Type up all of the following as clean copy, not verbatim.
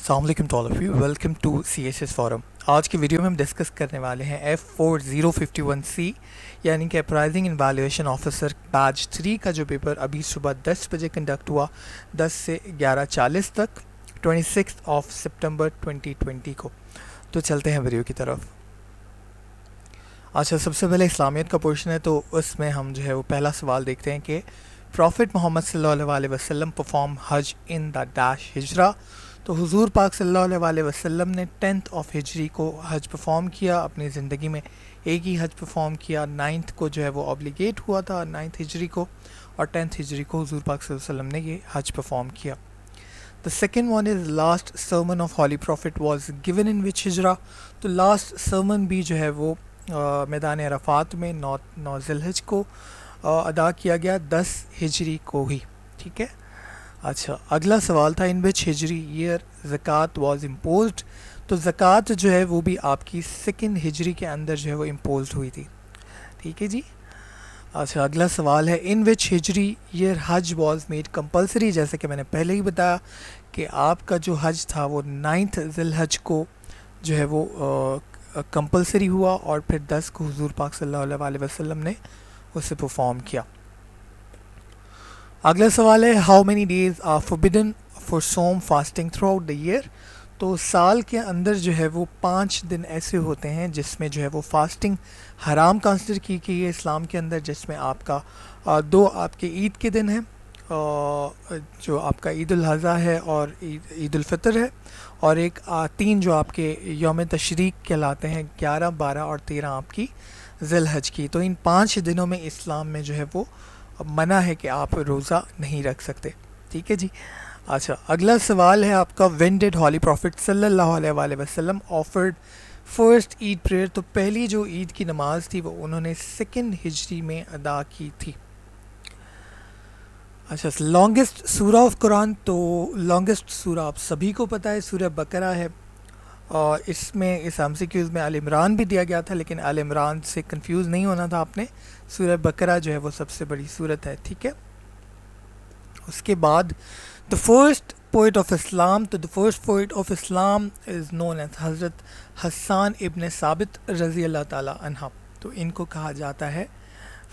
अस्सलाम वालेकुम to all of you, welcome to CSS forum. आज की वीडियो में हम डिस्कस करने वाले हैं F4051C यानी कि अप्राइजिंग एंड वैल्यूएशन ऑफिसर बैच 3 का जो पेपर अभी सुबह 10 बजे कंडक्ट हुआ, 10 से 11:40 तक, 26 सितंबर 2020 को। तो चलते हैं वीडियो की तरफ। अच्छा, सबसे पहले इस्लामियत का पोर्शन है, तो उसमें हम जो है वो पहला सवाल देखते हैं कि प्रॉफिट मोहम्मद सल्लल्लाहु अलैहि वसल्लम परफॉर्म हज इन द डैश हिजरा। तो हुजूर पाक सल्लल्लाहु अलैहि वसल्लम ने 10th हिजरी को हज परफॉर्म किया। अपनी ज़िंदगी में एक ही हज परफॉर्म किया। 9th को जो है वो ऑब्लिगेट हुआ था 9th हिजरी को, और 10th हिजरी को हुजूर पाक सल्लल्लाहु अलैहि वसल्लम ने ये हज परफॉर्म किया। The second one is last sermon of holy prophet was given in which हिजरा। तो लास्ट सर्मन भी जो है वो मैदान अरफात में 9 ज़िलहज को अदा किया गया, 10 हिजरी को ही। ठीक है। अच्छा, अगला सवाल था इन विच हिजरी ईयर ज़कात वाज इम्पोज्ड। तो ज़कात जो है वो भी आपकी 2nd हिजरी के अंदर जो है वो इम्पोज्ड हुई थी। ठीक है जी। अच्छा, अगला सवाल है इन विच हिजरी ईयर हज वाज मेड कंपलसरी। जैसे कि मैंने पहले ही बताया कि आपका जो हज था वो 9th ज़िलहज को जो है वो कंपलसरी हुआ, और फिर 10 को हुजूर पाक सल्लल्लाहु अलैहि वसल्लम ने उसे परफॉर्म किया। अगला सवाल है how many days are forbidden for some fasting throughout the year. तो साल के अंदर जो है वो 5 दिन ऐसे होते हैं जिसमें जो है वो फास्टिंग हराम कंसिडर की गई है इस्लाम के अंदर, जिसमें आपका 2 आपके ईद के दिन हैं, जो आपका ईद उल अज़हा है और ईद उल फितर है, और एक 3 जो आपके यौम तशरीक कहलाते हैं, 11, 12 और 13 आपकी ज़िलहज की। तो इन 5 दिनों में इस्लाम में जो है वो मना है कि आप रोज़ा नहीं रख सकते। ठीक है जी। अच्छा, अगला सवाल है आपका व्हेन डिड हॉली प्रॉफिट सल्लल्लाहु अलैहि वसल्लम ऑफर्ड फर्स्ट ईद प्रेयर। तो पहली जो ईद की नमाज थी वो उन्होंने 2nd हिजरी में अदा की थी। अच्छा, लॉन्गेस्ट सूरा ऑफ कुरान। तो लॉन्गेस्ट सूरा आप सभी को पता है, सूरह बकरा है, और इसमें इस MCQs में आल इमरान भी दिया गया था, लेकिन आल इमरान से कंफ्यूज नहीं होना था आपने। सूरह बकरा जो है वो सबसे बड़ी सूरत है। ठीक है। उसके बाद the first poet of Islam. तो the first poet of Islam is known as Hazrat Hasan इब्न साबित रज़ी अल्लाह ताला अन्हा। तो इनको कहा जाता है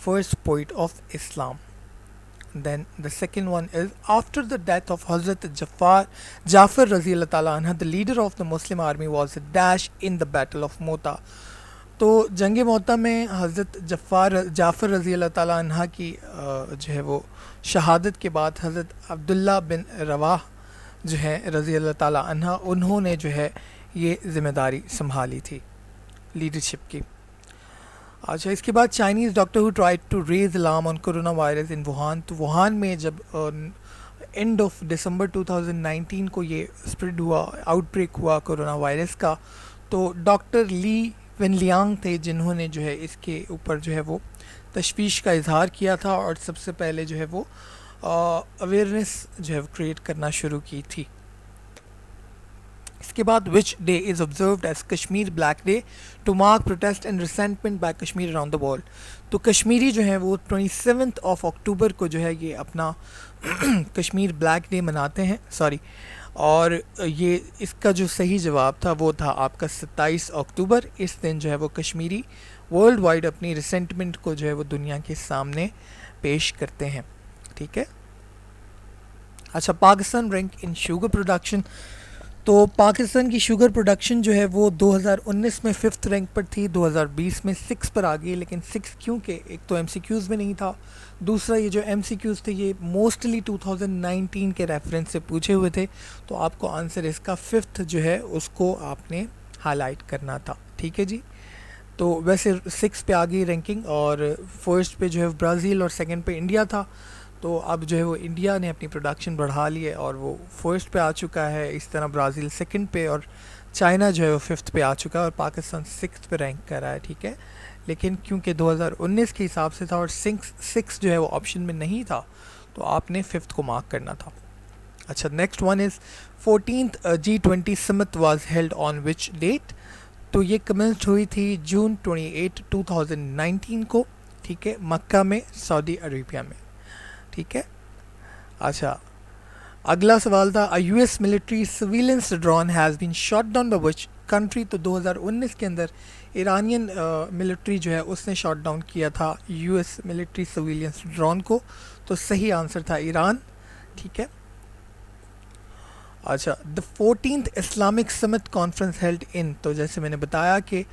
first poet of Islam. Then the second one is after the death of Hazrat Jafar Raziyallahu Ta'ala anha, the leader of the Muslim army was dash in the battle of Mota। तो जंग मोता में हज़रत जाफ़र रज़ी अल्लाह ताला अन्हा की जो है वो शहादत के बाद हज़रत अब्दुल्ला बिन रवाह जो है रज़ी अल्लाह ताला अन्हा, उन्होंने जो है ये ज़िम्मेदारी संभाली थी लीडरशिप की। अच्छा, इसके बाद Chinese doctor who tried to raise alarm on corona virus in Wuhan. तो वुहान में जब एंड ऑफ दिसंबर 2019 को ये स्प्रेड हुआ, आउटब्रेक हुआ कोरोना वायरस का, तो डॉक्टर ली वेनलियांग थे जिन्होंने जो है इसके ऊपर जो है वो तशवीश का इजहार किया था, और सबसे पहले जो है वो अवेयरनेस जो है क्रिएट करना शुरू की थी। इसके बाद which day is observed as Kashmir black day to mark protest and resentment by Kashmir around the world. तो कश्मीरी जो है वो 27 अक्टूबर को जो है ये अपना कश्मीर ब्लैक डे मनाते हैं, सॉरी, और ये इसका जो सही जवाब था वो था आपका 27 अक्टूबर। इस दिन जो है वो कश्मीरी वर्ल्ड वाइड अपनी रिसेंटमेंट को जो है वो दुनिया के सामने पेश करते हैं। ठीक है। अच्छा, Pakistan rank in sugar production. तो पाकिस्तान की शुगर प्रोडक्शन जो है वो 2019 में 5th रैंक पर थी, 2020 में 6 पर आ गई। लेकिन 6 क्योंकि एक तो MCQs में नहीं था, दूसरा ये जो MCQs थे ये मोस्टली 2019 के रेफरेंस से पूछे हुए थे, तो आपको आंसर इसका 5th जो है उसको आपने हाईलाइट करना था। ठीक है जी। तो वैसे 6 पे आ गई रैंकिंग, और फर्स्ट पे जो है ब्राज़ील और सेकंड पे इंडिया था। तो अब जो है वो इंडिया ने अपनी प्रोडक्शन बढ़ा ली है और वो फर्स्ट पे आ चुका है, इस तरह ब्राज़ील सेकंड पे, और चाइना जो है वो 5th पे आ चुका है, और पाकिस्तान 6th पे रैंक कर रहा है। ठीक है। लेकिन क्योंकि 2019 के हिसाब से था और 6 जो है वो ऑप्शन में नहीं था, तो आपने 5th को मार्क करना था। अच्छा, next one is 14th G20 summit was held on which date. तो ये कमेंस हुई थी जून 28, 2019 को। ठीक है, मक्का में, सऊदी अरेबिया में। ठीक है। अच्छा, अगला सवाल था US military surveillance drone has been shot down by which country. तो 2019 के अंदर ईरानियन मिलिट्री जो है उसने शॉट डाउन किया था यूएस मिलिट्री सर्विलेंस ड्रोन को। तो सही आंसर था ईरान। ठीक है। अच्छा, the 14th Islamic summit conference held in. तो जैसे मैंने बताया कि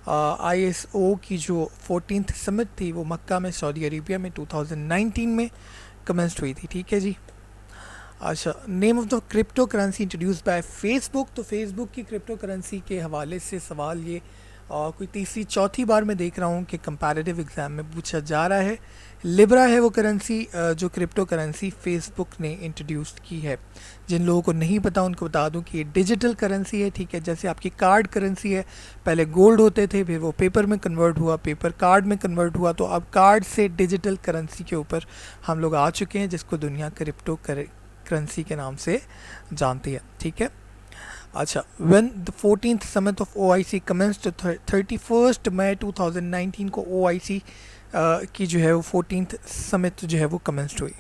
ISO की जो 14th समिट थी वो मक्का में सऊदी अरेबिया में 2019 में कमेंस्ड हुई थी। ठीक है जी। अच्छा, name of the crypto currency introduced by Facebook. तो फेसबुक की क्रिप्टो करेंसी के हवाले से सवाल ये कोई तीसरी चौथी बार मैं देख रहा हूँ कि कंपैरेटिव एग्ज़ाम में पूछा जा रहा है। लिब्रा है वो करेंसी जो क्रिप्टो करेंसी फेसबुक ने इंट्रोड्यूस की है। जिन लोगों को नहीं पता उनको बता दूं कि ये डिजिटल करेंसी है। ठीक है, जैसे आपकी कार्ड करेंसी है, पहले गोल्ड होते थे, फिर वो पेपर में कन्वर्ट हुआ, पेपर कार्ड में कन्वर्ट हुआ, तो अब कार्ड से डिजिटल करेंसी के ऊपर हम लोग आ चुके हैं, जिसको दुनिया क्रिप्टो करेंसी के नाम से जानती है। ठीक है। अच्छा, when the 14th summit of OIC commenced 31 मई 2019 को OIC की जो है वो 14th समिट जो है वो कमेंस्ड हुई।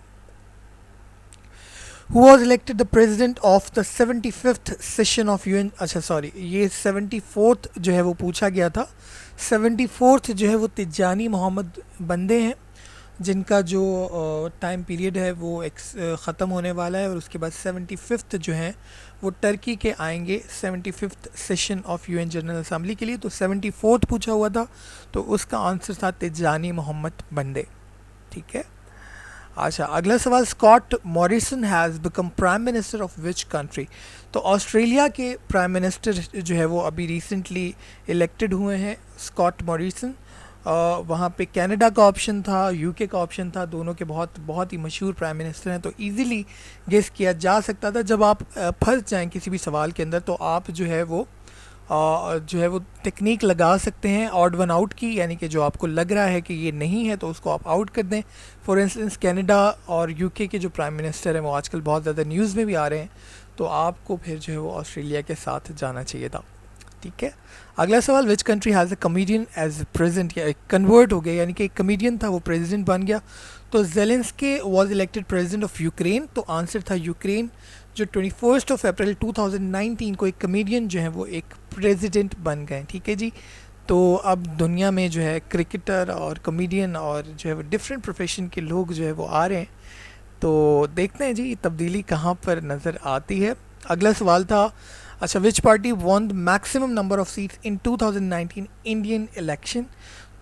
Who was elected the president of the 75th session of UN। अच्छा सॉरी, ये 74th जो है वो पूछा गया था। 74th जो है वो तिजानी मोहम्मद बंदे हैं, जिनका जो टाइम पीरियड है वो ख़त्म होने वाला है, और उसके बाद 75th जो है वो टर्की के आएंगे 75th session of UN general assembly के लिए। तो 74th पूछा हुआ था, तो उसका आंसर था तिजानी मोहम्मद बंदे। ठीक है। अच्छा, अगला सवाल, Scott Morrison has become prime minister of which country. तो ऑस्ट्रेलिया के प्राइम मिनिस्टर जो है वो अभी रिसेंटली इलेक्टेड हुए हैं, स्कॉट मॉरिसन। वहाँ पे कनाडा का ऑप्शन था, यूके का ऑप्शन था, दोनों के बहुत ही मशहूर प्राइम मिनिस्टर हैं। तो इजीली गेस किया जा सकता था। जब आप फंस जाएं किसी भी सवाल के अंदर, तो आप जो है वो टेक्निक लगा सकते हैं ऑड वन आउट की, यानी कि जो आपको लग रहा है कि ये नहीं है तो उसको आप आउट कर दें। फॉर इंस्टेंस कनाडा और यूके के जो प्राइम मिनिस्टर हैं वो आजकल बहुत ज़्यादा न्यूज़ में भी आ रहे हैं, तो आपको फिर जो है वो ऑस्ट्रेलिया के साथ जाना चाहिए था। ठीक है। अगला सवाल, which country has a comedian as president. या कन्वर्ट हो गया, यानी कि एक कमेडियन था वो प्रेसिडेंट बन गया। तो Zelensky was elected president of Ukraine. तो आंसर था यूक्रेन, जो 21 अप्रैल 2019 को एक कमेडियन जो है वो एक प्रेसिडेंट बन गए। ठीक है जी। तो अब दुनिया में जो है क्रिकेटर और कमेडियन और जो है वो डिफरेंट प्रोफेशन के लोग जो है वो आ रहे हैं, तो देखते हैं जी तब्दीली कहाँ पर नज़र आती है। अगला सवाल था, अच्छा, विच party won the maximum number of seats in 2019 Indian election.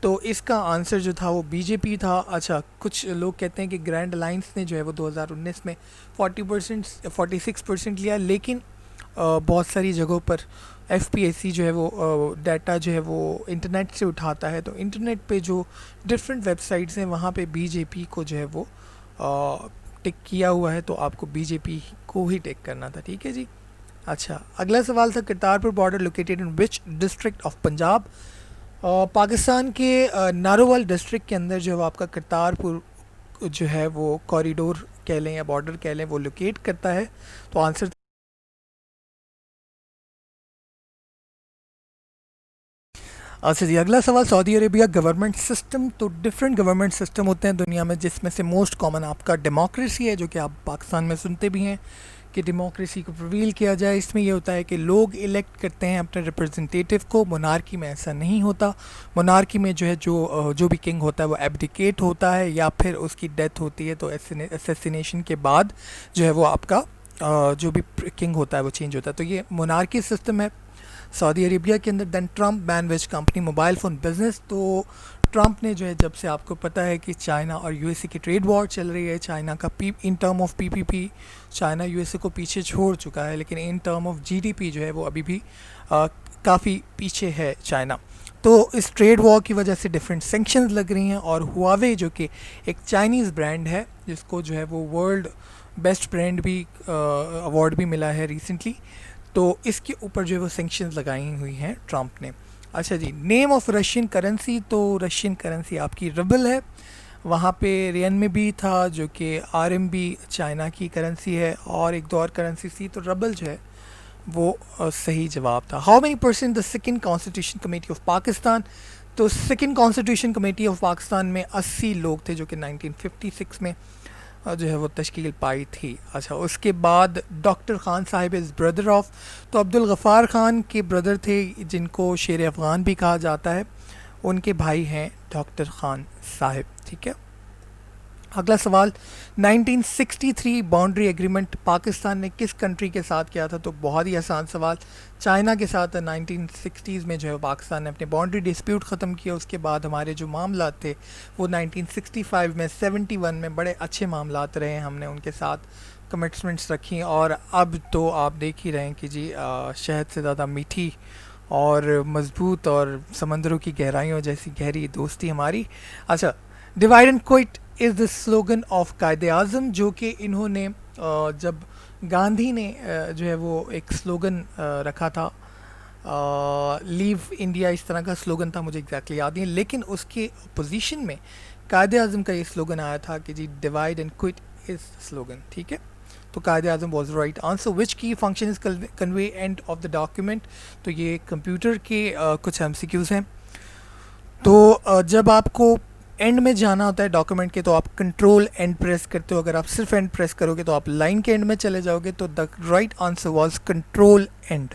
तो इसका आंसर जो था वो बीजेपी था। अच्छा, कुछ लोग कहते हैं कि ग्रैंड अलायंस ने जो है वो 2019 में 46% लिया, लेकिन बहुत सारी जगहों पर FPAC जो है वो डाटा जो है वो इंटरनेट से उठाता है। तो इंटरनेट पे जो डिफरेंट वेबसाइट्स हैं वहाँ पे बीजेपी को जो है वो टिक किया हुआ है, तो आपको बीजेपी को ही टिक करना था। ठीक है जी। अच्छा, अगला सवाल था, Kartarpur border located in which district of Punjab. Pakistan के नारोवाल डिस्ट्रिक्ट के अंदर जो है वो आपका करतारपुर जो है वो कॉरिडोर कह लें या बॉर्डर कह लें वो लोकेट करता है। तो आंसर, अच्छा जी, अगला सवाल, सऊदी अरेबिया गवर्नमेंट सिस्टम। तो डिफरेंट गवर्नमेंट सिस्टम होते हैं दुनिया में, जिसमें से मोस्ट कॉमन आपका डेमोक्रेसी है, जो कि आप पाकिस्तान में सुनते भी हैं कि डेमोक्रेसी को प्रिवील किया जाए। इसमें ये होता है कि लोग इलेक्ट करते हैं अपने रिप्रेजेंटेटिव को। मोनार्की में ऐसा नहीं होता। मोनार्की में जो है जो भी किंग होता है वो एब्डिकेट होता है या फिर उसकी डेथ होती है, तो असैसिनेशन के बाद जो है वो आपका जो भी किंग होता है वो चेंज होता है। तो ये मोनार्की सिस्टम है सऊदी अरेबिया के अंदर। Then Trump ban which company mobile phone business. तो ट्रम्प ने जो है, जब से आपको पता है कि चाइना और यूएसए की ट्रेड वॉर चल रही है, चाइना का in term of PPP China USA को पीछे छोड़ चुका है, लेकिन इन टर्म ऑफ GDP जो है वो अभी भी काफ़ी पीछे है चाइना। तो इस ट्रेड वॉर की वजह से डिफरेंट सेंक्शंस लग रही हैं, और हुआवे जो कि एक चाइनीज़ ब्रांड है जिसको जो है वो वर्ल्ड बेस्ट ब्रांड भी अवार्ड भी मिला है रिसेंटली, तो इसके ऊपर जो है वो सेंक्शंस लगाई हुई हैं ट्रम्प ने। अच्छा जी, नेम ऑफ रशियन करेंसी। तो रशियन करेंसी आपकी रबल है। वहाँ पे रियन भी था जो कि RMB चाइना की करेंसी है, और एक दो और करेंसी थी, तो रबल जो है वो सही जवाब था। How many percent the second constitution committee of Pakistan. तो second constitution committee of Pakistan में 80 लोग थे, जो कि 1956 में जो है वो तश्कील पाई थी। अच्छा, उसके बाद doctor Khan Sahib is brother of, तो अब्दुल गफ़ार ख़ान के ब्रदर थे जिनको शेर अफ़गान भी कहा जाता है, उनके भाई हैं डॉक्टर ख़ान साहिब। ठीक है, अगला सवाल, 1963 बाउंड्री एग्रीमेंट पाकिस्तान ने किस कंट्री के साथ किया था? तो बहुत ही आसान सवाल, चाइना के साथ 1960s में जो है पाकिस्तान ने अपने बाउंड्री डिस्प्यूट ख़त्म किया। उसके बाद हमारे जो मामला थे वो 1965 में 71 में बड़े अच्छे मामला रहे, हमने उनके साथ कमिटमेंट्स रखी और अब तो आप देख ही रहे हैं कि जी शहद से ज़्यादा मीठी और मज़बूत और समंदरों की गहराइयों जैसी गहरी दोस्ती हमारी। अच्छा, divide and quit is the slogan of कायदे आज़म, जो कि इन्होंने जब गांधी ने जो है वो एक स्लोगन रखा था, लीव इंडिया, इस तरह का स्लोगन था, मुझे एग्जैक्टली याद नहीं, लेकिन उसके पोजीशन में कायदे आज़म का ये स्लोगन आया था कि जी divide and quit is slogan. ठीक है, तो Quaid e Azam was right answer. Which key function is convey end of the document, तो ये कंप्यूटर के कुछ MCQs हैं। तो जब आपको एंड में जाना होता है डॉक्यूमेंट के, तो आप कंट्रोल एंड प्रेस करते हो। अगर आप सिर्फ एंड प्रेस करोगे तो आप लाइन के एंड में चले जाओगे। तो the right answer was control end.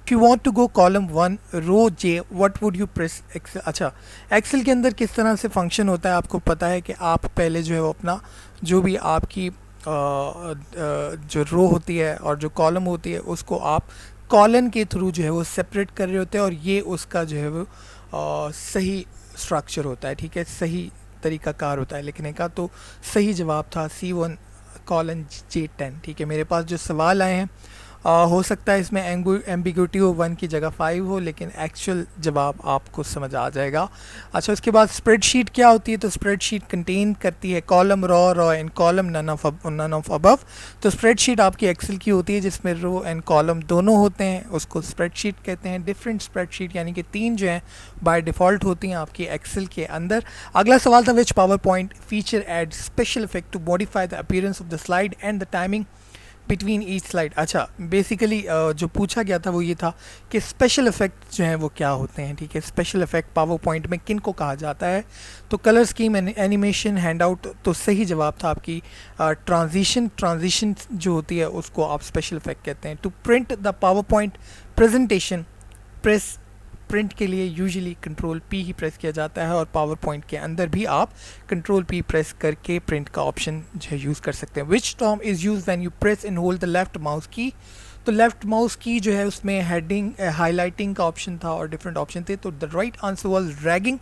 If you want to go column 1 row J, what would you press? Excel. अच्छा, एक्सेल के अंदर किस तरह से फंक्शन होता है आपको पता है कि आप पहले जो है वो अपना जो भी आपकी जो रो होती है और जो कॉलम होती है उसको आप कॉलन के थ्रू जो है वो सेपरेट कर रहे होते हैं, और ये उसका जो है वो सही स्ट्रक्चर होता है। ठीक है, सही तरीक़ाकार होता है लिखने का। तो सही जवाब था C1 कॉलन J10। ठीक है, मेरे पास जो सवाल आए हैं हो सकता है इसमें एम्बिग्यूटी हो, 1 की जगह 5 हो, लेकिन एक्चुअल जवाब आपको समझ आ जाएगा। अच्छा, उसके बाद स्प्रेडशीट क्या होती है? तो स्प्रेडशीट कंटेन करती है column row and column none of above. तो स्प्रेडशीट आपकी एक्सेल की होती है जिसमें रो एंड कॉलम दोनों होते हैं, उसको स्प्रेडशीट कहते हैं। डिफरेंट स्प्रेडशीट यानी कि 3 जो हैं बाय डिफ़ॉल्ट होती हैं आपकी एक्सेल के अंदर। अगला सवाल था, which PowerPoint feature add special effect to modify the appearance of the slide and the timing between each slide. अच्छा, बेसिकली जो पूछा गया था वो ये था कि स्पेशल इफेक्ट जो हैं वो क्या होते हैं। ठीक है, स्पेशल इफेक्ट पावर पॉइंट में किन को कहा जाता है? तो colour scheme, animation, hand out. तो सही जवाब था आपकी ट्रांजिशन जो होती है उसको आप स्पेशल इफेक्ट कहते हैं। To print the PowerPoint presentation, print के लिए यूजुअली कंट्रोल P ही प्रेस किया जाता है, और पावर पॉइंट के अंदर भी आप कंट्रोल P प्रेस करके प्रिंट का ऑप्शन जो है यूज़ कर सकते हैं। Which term is use when you press and hold the left mouse की? तो लेफ्ट माउस की जो है उसमें हेडिंग हाईलाइटिंग का ऑप्शन था और डिफरेंट ऑप्शन थे। तो the right answer was dragging,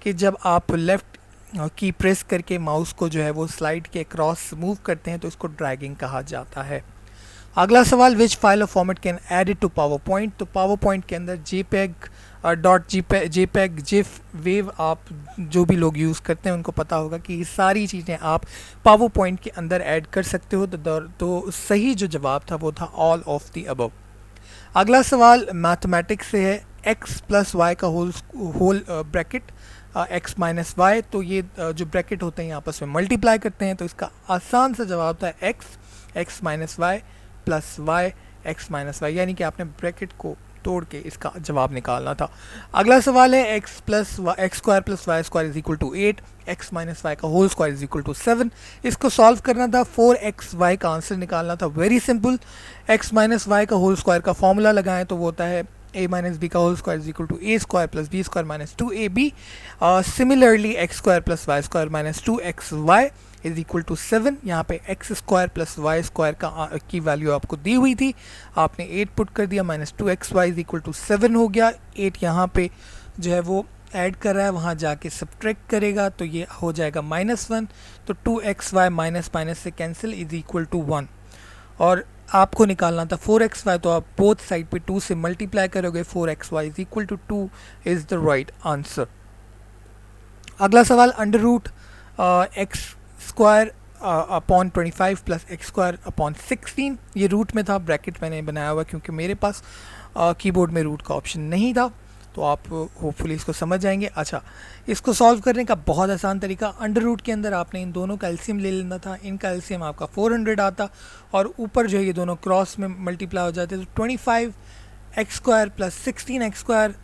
कि जब आप लेफ्ट की प्रेस करके माउस को जो है वो स्लाइड के क्रॉस मूव करते हैं तो इसको ड्रैगिंग कहा जाता है। अगला सवाल, which file of format can add it to PowerPoint? तो पावर पॉइंट के अंदर JPEG, जिफ, वेव, आप जो भी लोग यूज़ करते हैं उनको पता होगा कि ये सारी चीज़ें आप पावर पॉइंट के अंदर ऐड कर सकते हो। तो सही जो जवाब था वो था ऑल ऑफ द अबव। अगला सवाल मैथमेटिक्स से है, x प्लस वाई का whole bracket x minus Y. तो ये जो ब्रैकेट होते हैं आपस में मल्टीप्लाई करते हैं, तो इसका आसान सा जवाब था x minus Y plus Y x minus Y, यानी कि आपने ब्रैकेट को तोड़ के इसका जवाब निकालना था। अगला सवाल है, x square plus Y square is equal to 8, x minus Y का whole square is equal to 7। इसको सॉल्व करना था, 4xy का आंसर निकालना था। Very simple, x minus Y का होल स्क्वायर का फॉर्मूला लगाएं तो वो होता है a माइनस बी का whole square is equal to a square plus B square minus 2ab। Similarly x square plus Y square minus 2xy is equal to 7। यहाँ पे X square plus Y square की value आपको दी हुई थी, आपने 8 put कर दिया, minus 2xy is equal to 7 हो गया। 8 यहाँ पे जो है वो ऐड कर रहा है, वहाँ जाके सब्ट्रैक्ट करेगा तो ये हो जाएगा -1। तो 2xy माइनस माइनस से कैंसिल इज इक्वल टू 1। और आपको निकालना था 4xy, तो आप बोथ साइड पे 2 से मल्टीप्लाई करोगे, 4xy is equal to 2 is the right answer. अगला सवाल, under root X square upon 25 प्लस एक्स स्क्वायर अपॉन 16, ये रूट में था, ब्रैकेट मैंने बनाया हुआ क्योंकि मेरे पास कीबोर्ड में रूट का ऑप्शन नहीं था, तो आप होपफुली इसको समझ जाएंगे। अच्छा, इसको सॉल्व करने का बहुत आसान तरीका, अंडर रूट के अंदर आपने इन दोनों का एलसीएम ले लेना था। इनका एलसीएम आपका 400 आता और ऊपर जो है ये दोनों क्रॉस में मल्टीप्लाई हो जाते, तो 25 X square plus 16 X square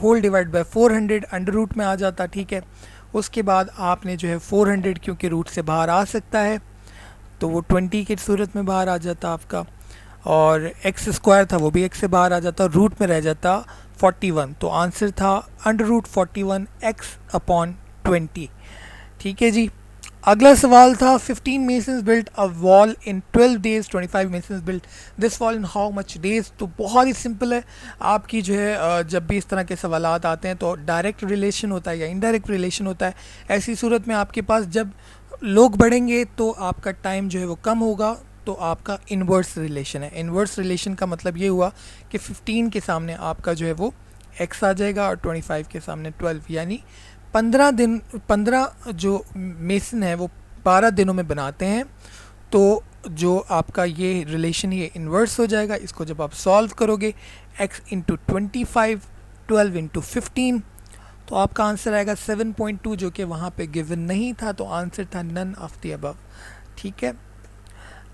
whole divide by 400 under root में आ जाता। ठीक है, उसके बाद आपने जो है 400 क्योंकि रूट से बाहर आ सकता है तो वो 20 की सूरत में बाहर आ जाता आपका, और एक्स स्क्वायर था वो भी एक्स से बाहर आ जाता, रूट में रह जाता 41। तो आंसर था √41 एक्स अपॉन 20। ठीक है जी। अगला सवाल था 15 masons built a wall in 12 days, 25 masons built this wall in how much days। तो बहुत ही सिंपल है आपकी जो है जब भी इस तरह के सवालात आते हैं तो डायरेक्ट रिलेशन होता है या इनडायरेक्ट रिलेशन होता है। ऐसी सूरत में आपके पास जब लोग बढ़ेंगे तो आपका टाइम जो है वो कम होगा, तो आपका इन्वर्स रिलेशन है। इन्वर्स रिलेशन का मतलब ये हुआ कि 15 के सामने आपका जो है वो x आ जाएगा और 25 के सामने 12, यानी 15 जो मेसन है वो 12 दिनों में बनाते हैं। तो जो आपका ये रिलेशन ये इन्वर्स हो जाएगा। इसको जब आप सॉल्व करोगे x इंटू 25, 12 इंटू 15, तो आपका आंसर आएगा 7.2, जो कि वहाँ पे गिवन नहीं था, तो आंसर था नन ऑफ द अबव। ठीक है।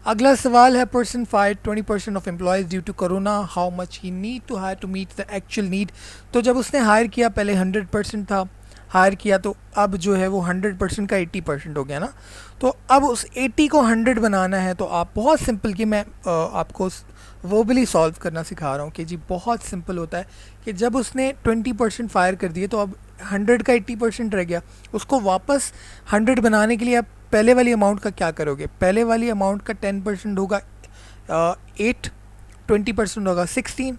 अगला सवाल है person fired 20% of employees due to corona, how much he need to hire to meet the actual need. तो जब उसने हायर किया, पहले 100% था हायर किया, तो अब जो है वो 100% का 80% हो गया ना। तो अब उस 80 को 100 बनाना है, तो आप बहुत सिंपल कि मैं आपको वर्बली सॉल्व करना सिखा रहा हूँ कि जी बहुत सिंपल होता है कि जब उसने 20% फायर कर दिए तो अब 100 का 80% रह गया। उसको वापस 100 बनाने के लिए आप पहले वाली अमाउंट का क्या करोगे? पहले वाली अमाउंट का 10% होगा 8, 20% होगा 16,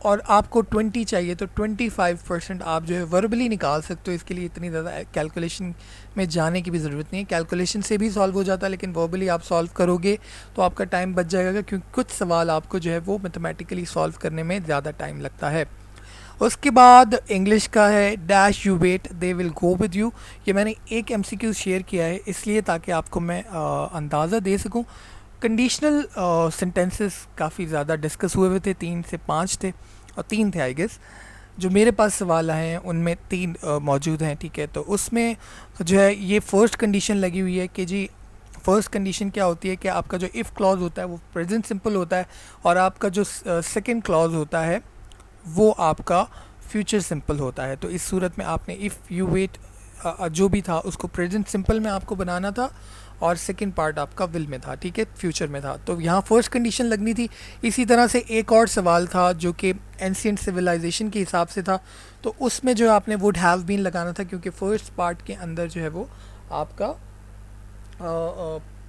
और आपको 20 चाहिए तो 25% आप जो है वर्बली निकाल सकते हो। इसके लिए इतनी ज़्यादा कैलकुलेशन में जाने की भी ज़रूरत नहीं है, कैलकुलेशन से भी सॉल्व हो जाता है, लेकिन वर्बली आप सॉल्व करोगे तो आपका टाइम बच जाएगा, क्योंकि कुछ सवाल आपको जो है वो मैथमेटिकली सॉल्व करने में ज़्यादा टाइम लगता है। उसके बाद इंग्लिश का है dash you wait they will go with you. ये मैंने एक MCQ शेयर किया है इसलिए ताकि आपको मैं अंदाज़ा दे सकूं। कंडीशनल सेंटेंसेस काफ़ी ज़्यादा डिस्कस हुए थे, 3 से 5 थे और 3 थे आई गेस। जो मेरे पास सवाल आए हैं उनमें 3 मौजूद हैं। ठीक है, तो उसमें जो है ये फर्स्ट कंडीशन लगी हुई है कि जी फर्स्ट कंडीशन क्या होती है कि आपका जो इफ़ क्लॉज होता है वो प्रेजेंट सिंपल होता है, और आपका जो सेकेंड क्लॉज होता है वो आपका फ्यूचर सिंपल होता है। तो इस सूरत में आपने इफ़ यू वेट जो भी था उसको प्रेजेंट सिंपल में आपको बनाना था, और सेकंड पार्ट आपका विल में था, ठीक है, फ्यूचर में था। तो यहाँ फर्स्ट कंडीशन लगनी थी। इसी तरह से एक और सवाल था जो कि एंशिएंट सिविलाइजेशन के हिसाब से था, तो उसमें जो आपने वुड हैव बीन लगाना था, क्योंकि फर्स्ट पार्ट के अंदर जो है वो आपका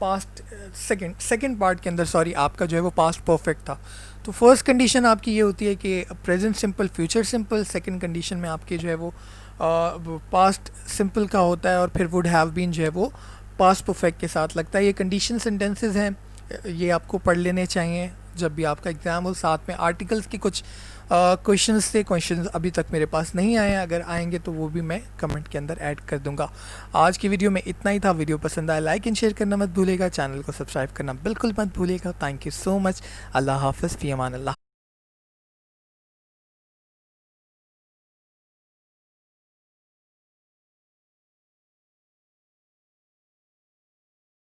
पास्ट सेकंड पार्ट के अंदर सॉरी आपका जो है वो पास्ट परफेक्ट था। तो फर्स्ट कंडीशन आपकी ये होती है कि present simple future simple, second condition में आपकी जो है वो पास्ट सिंपल का होता है, और फिर वुड हैव बीन जो है वो पास्ट परफेक्ट के साथ लगता है। ये कंडीशन सेंटेंसेस हैं, ये आपको पढ़ लेने चाहिए जब भी आपका एग्ज़ाम हो। साथ में आर्टिकल्स की कुछ क्वेश्चंस थे, क्वेश्चंस अभी तक मेरे पास नहीं आए हैं, अगर आएंगे तो वो भी मैं कमेंट के अंदर ऐड कर दूंगा। आज की वीडियो में इतना ही था। वीडियो पसंद आया लाइक एंड शेयर करना मत भूलिएगा, चैनल को सब्सक्राइब करना बिल्कुल मत भूलिएगा। Thank you so much. अल्लाह हाफ़िज़, फ़ी अमान अल्लाह।